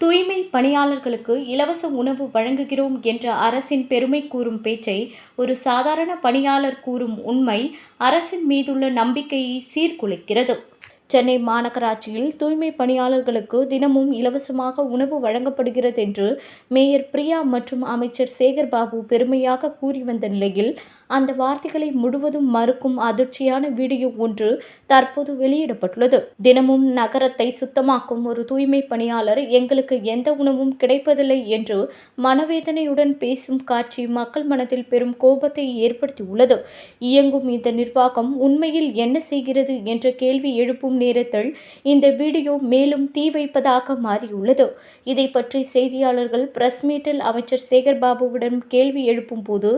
தூய்மை பணியாளர்களுக்கு இலவச உணவு வழங்குகிறோம் என்ற அரசின் பெருமை கூறும் பேச்சை ஒரு சாதாரண பணியாளர் கூறும் உண்மை அரசின் மீதுள்ள நம்பிக்கையை சீர்குலைக்கிறது. சென்னை மாநகராட்சியில் தூய்மை பணியாளர்களுக்கு தினமும் இலவசமாக உணவு வழங்கப்படுகிறது என்று மேயர் பிரியா மற்றும் அமைச்சர் சேகர்பாபு பெருமையாக கூறி வந்த நிலையில், அந்த வார்த்தைகளை முழுவதும் மறுக்கும் அதிர்ச்சியான வீடியோ ஒன்று தற்போது வெளியிடப்பட்டுள்ளது. தினமும் நகரத்தை சுத்தமாக்கும் ஒரு தூய்மை பணியாளர் எங்களுக்கு எந்த உணவும் கிடைப்பதில்லை என்று மனவேதனையுடன் பேசும் காட்சி மக்கள் மனதில் பெரும் கோபத்தை ஏற்படுத்தியுள்ளது. இயங்கும் இந்த நிர்வாகம் உண்மையில் என்ன செய்கிறது என்ற கேள்வி எழுப்பும் நேரத்தில் இந்த வீடியோ மேலும் தீ வைப்பதாக மாறியுள்ளது. இதை பற்றி செய்தியாளர்கள் பிரஸ் மீட்டில் அமைச்சர் சேகர்பாபுவிடம் கேள்வி எழுப்பும் போது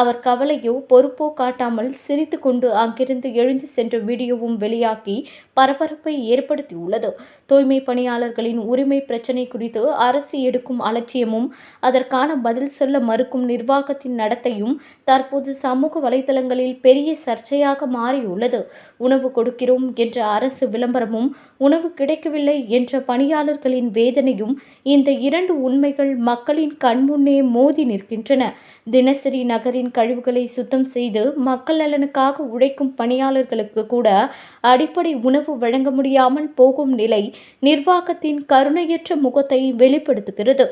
அவர் கவலையோ பொறுப்போ காட்டாமல் சிரித்துக் கொண்டு அங்கிருந்து எழுந்து சென்ற வீடியோவும் வெளியாகி பரபரப்பை ஏற்படுத்தியுள்ளது. தூய்மை பணியாளர்களின் உரிமை பிரச்சினை குறித்து அரசு எடுக்கும் அலட்சியமும் அதற்கான பதில் சொல்ல மறுக்கும் நிர்வாகத்தின் நடத்தையும் தற்போது சமூக வலைதளங்களில் பெரிய சர்ச்சையாக மாறியுள்ளது. உணவு கொடுக்கிறோம் என்ற அரசு விளம்பரமும் உணவு கிடைக்கவில்லை என்ற பணியாளர்களின் வேதனையும் இந்த இரண்டு உண்மைகள் மக்களின் கண்முன்னே மோதி நிற்கின்றன. தினசரி நகரின் கழிவுகளை சுத்தம் செய்து மக்கள் நலனுக்காக உழைக்கும் பணியாளர்களுக்கு கூட அடிப்படை உணவு வழங்க முடியாமல் போகும் நிலை நிர்வாகத்தின் கருணையற்ற முகத்தை வெளிப்படுத்துகிறது.